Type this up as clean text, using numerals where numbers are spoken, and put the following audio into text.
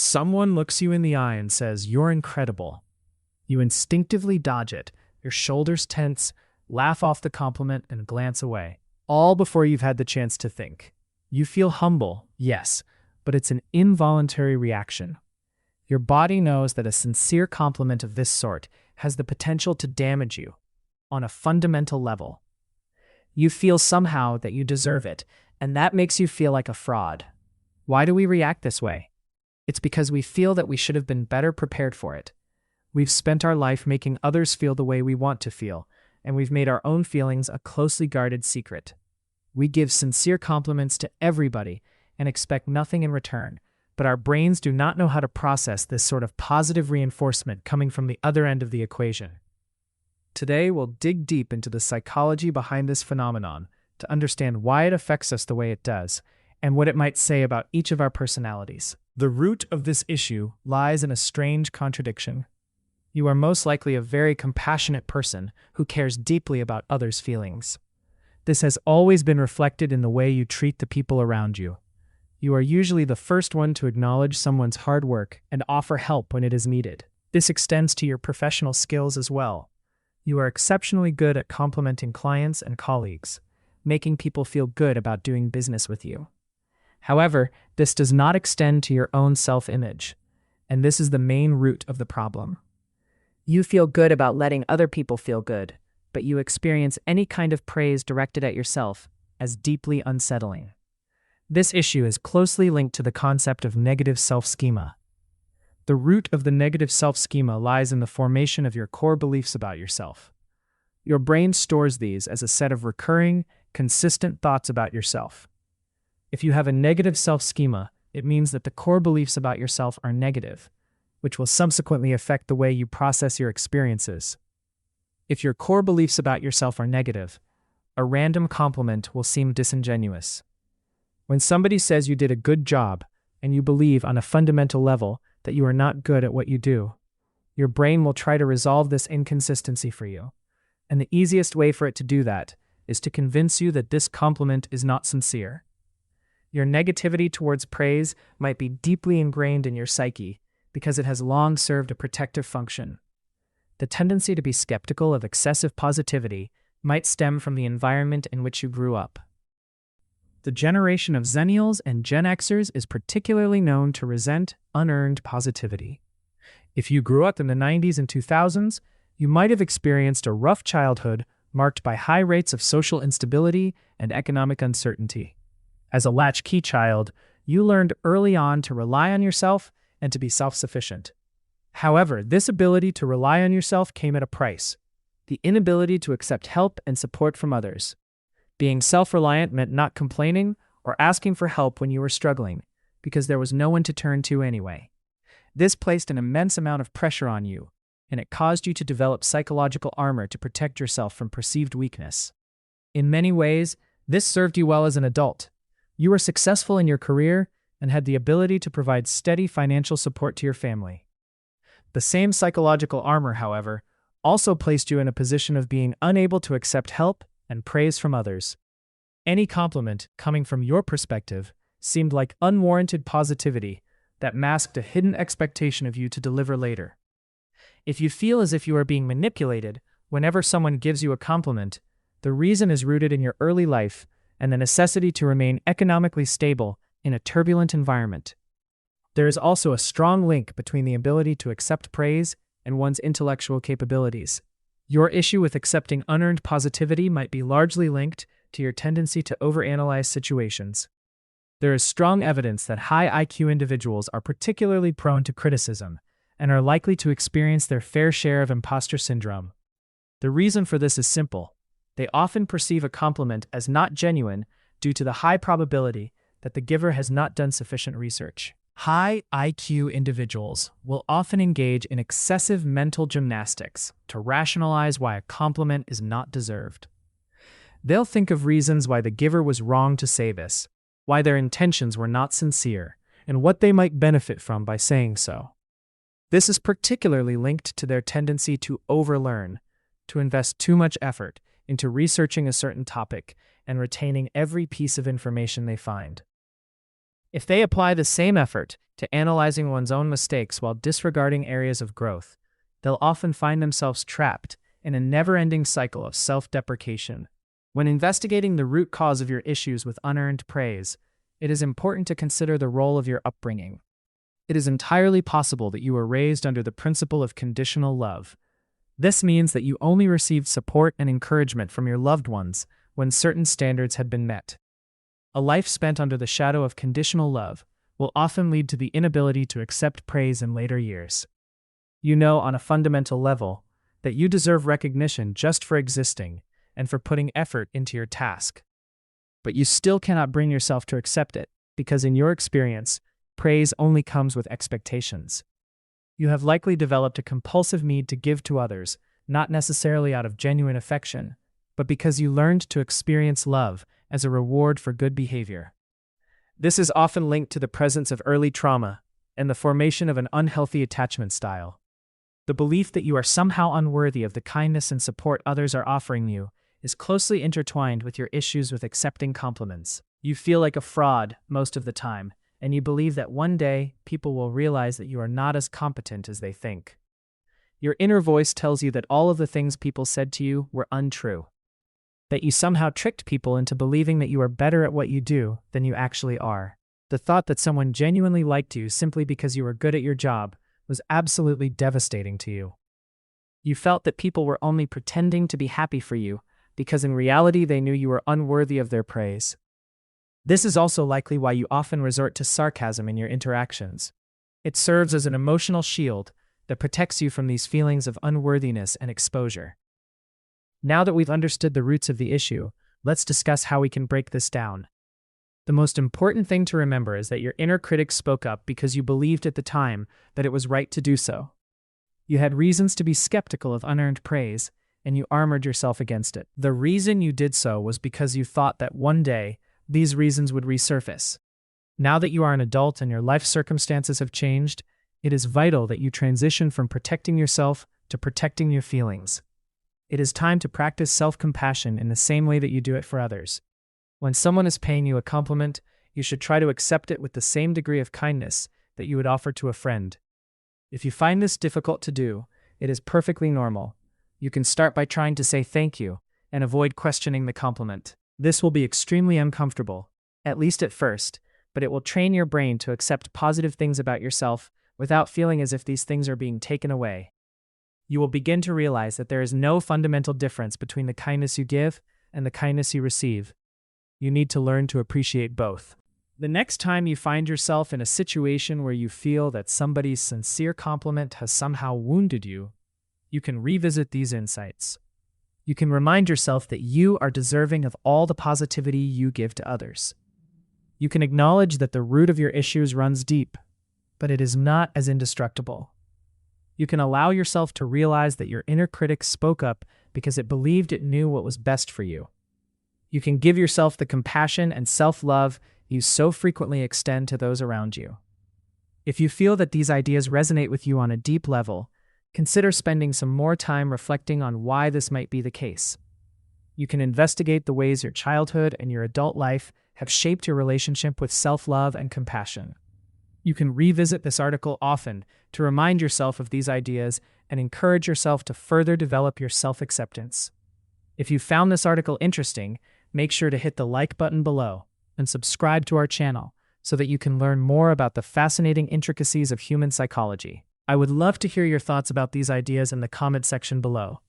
Someone looks you in the eye and says, "You're incredible." You instinctively dodge it, your shoulders tense, laugh off the compliment, and glance away, all before you've had the chance to think. You feel humble, yes, but it's an involuntary reaction. Your body knows that a sincere compliment of this sort has the potential to damage you on a fundamental level. You feel somehow that you deserve it, and that makes you feel like a fraud. Why do we react this way? It's because we feel that we should have been better prepared for it. We've spent our life making others feel the way we want to feel, and we've made our own feelings a closely guarded secret. We give sincere compliments to everybody and expect nothing in return, but our brains do not know how to process this sort of positive reinforcement coming from the other end of the equation. Today, we'll dig deep into the psychology behind this phenomenon to understand why it affects us the way it does and what it might say about each of our personalities. The root of this issue lies in a strange contradiction. You are most likely a very compassionate person who cares deeply about others' feelings. This has always been reflected in the way you treat the people around you. You are usually the first one to acknowledge someone's hard work and offer help when it is needed. This extends to your professional skills as well. You are exceptionally good at complimenting clients and colleagues, making people feel good about doing business with you. However, this does not extend to your own self-image, and this is the main root of the problem. You feel good about letting other people feel good, but you experience any kind of praise directed at yourself as deeply unsettling. This issue is closely linked to the concept of negative self-schema. The root of the negative self-schema lies in the formation of your core beliefs about yourself. Your brain stores these as a set of recurring, consistent thoughts about yourself. If you have a negative self-schema, it means that the core beliefs about yourself are negative, which will subsequently affect the way you process your experiences. If your core beliefs about yourself are negative, a random compliment will seem disingenuous. When somebody says you did a good job, and you believe on a fundamental level that you are not good at what you do, your brain will try to resolve this inconsistency for you. And the easiest way for it to do that is to convince you that this compliment is not sincere. Your negativity towards praise might be deeply ingrained in your psyche because it has long served a protective function. The tendency to be skeptical of excessive positivity might stem from the environment in which you grew up. The generation of Zennials and Gen Xers is particularly known to resent unearned positivity. If you grew up in the 90s and 2000s, you might have experienced a rough childhood marked by high rates of social instability and economic uncertainty. As a latchkey child, you learned early on to rely on yourself and to be self-sufficient. However, this ability to rely on yourself came at a price: the inability to accept help and support from others. Being self-reliant meant not complaining or asking for help when you were struggling, because there was no one to turn to anyway. This placed an immense amount of pressure on you, and it caused you to develop psychological armor to protect yourself from perceived weakness. In many ways, this served you well as an adult. You were successful in your career and had the ability to provide steady financial support to your family. The same psychological armor, however, also placed you in a position of being unable to accept help and praise from others. Any compliment, coming from your perspective, seemed like unwarranted positivity that masked a hidden expectation of you to deliver later. If you feel as if you are being manipulated whenever someone gives you a compliment, the reason is rooted in your early life and the necessity to remain economically stable in a turbulent environment. There is also a strong link between the ability to accept praise and one's intellectual capabilities. Your issue with accepting unearned positivity might be largely linked to your tendency to overanalyze situations. There is strong evidence that high IQ individuals are particularly prone to criticism and are likely to experience their fair share of imposter syndrome. The reason for this is simple. They often perceive a compliment as not genuine due to the high probability that the giver has not done sufficient research. High IQ individuals will often engage in excessive mental gymnastics to rationalize why a compliment is not deserved. They'll think of reasons why the giver was wrong to say this, why their intentions were not sincere, and what they might benefit from by saying so. This is particularly linked to their tendency to overlearn, to invest too much effort into researching a certain topic and retaining every piece of information they find. If they apply the same effort to analyzing one's own mistakes while disregarding areas of growth, they'll often find themselves trapped in a never-ending cycle of self-deprecation. When investigating the root cause of your issues with unearned praise, it is important to consider the role of your upbringing. It is entirely possible that you were raised under the principle of conditional love. This means that you only received support and encouragement from your loved ones when certain standards had been met. A life spent under the shadow of conditional love will often lead to the inability to accept praise in later years. You know on a fundamental level that you deserve recognition just for existing and for putting effort into your task. But you still cannot bring yourself to accept it because in your experience, praise only comes with expectations. You have likely developed a compulsive need to give to others, not necessarily out of genuine affection, but because you learned to experience love as a reward for good behavior. This is often linked to the presence of early trauma and the formation of an unhealthy attachment style. The belief that you are somehow unworthy of the kindness and support others are offering you is closely intertwined with your issues with accepting compliments. You feel like a fraud most of the time, and you believe that one day people will realize that you are not as competent as they think. Your inner voice tells you that all of the things people said to you were untrue, that you somehow tricked people into believing that you are better at what you do than you actually are. The thought that someone genuinely liked you simply because you were good at your job was absolutely devastating to you. You felt that people were only pretending to be happy for you because in reality they knew you were unworthy of their praise. This is also likely why you often resort to sarcasm in your interactions. It serves as an emotional shield that protects you from these feelings of unworthiness and exposure. Now that we've understood the roots of the issue, let's discuss how we can break this down. The most important thing to remember is that your inner critic spoke up because you believed at the time that it was right to do so. You had reasons to be skeptical of unearned praise, and you armored yourself against it. The reason you did so was because you thought that one day these reasons would resurface. Now that you are an adult and your life circumstances have changed, it is vital that you transition from protecting yourself to protecting your feelings. It is time to practice self-compassion in the same way that you do it for others. When someone is paying you a compliment, you should try to accept it with the same degree of kindness that you would offer to a friend. If you find this difficult to do, it is perfectly normal. You can start by trying to say thank you and avoid questioning the compliment. This will be extremely uncomfortable, at least at first, but it will train your brain to accept positive things about yourself without feeling as if these things are being taken away. You will begin to realize that there is no fundamental difference between the kindness you give and the kindness you receive. You need to learn to appreciate both. The next time you find yourself in a situation where you feel that somebody's sincere compliment has somehow wounded you, you can revisit these insights. You can remind yourself that you are deserving of all the positivity you give to others. You can acknowledge that the root of your issues runs deep, but it is not as indestructible. You can allow yourself to realize that your inner critic spoke up because it believed it knew what was best for you. You can give yourself the compassion and self-love you so frequently extend to those around you. If you feel that these ideas resonate with you on a deep level, consider spending some more time reflecting on why this might be the case. You can investigate the ways your childhood and your adult life have shaped your relationship with self-love and compassion. You can revisit this article often to remind yourself of these ideas and encourage yourself to further develop your self-acceptance. If you found this article interesting, make sure to hit the like button below and subscribe to our channel so that you can learn more about the fascinating intricacies of human psychology. I would love to hear your thoughts about these ideas in the comment section below.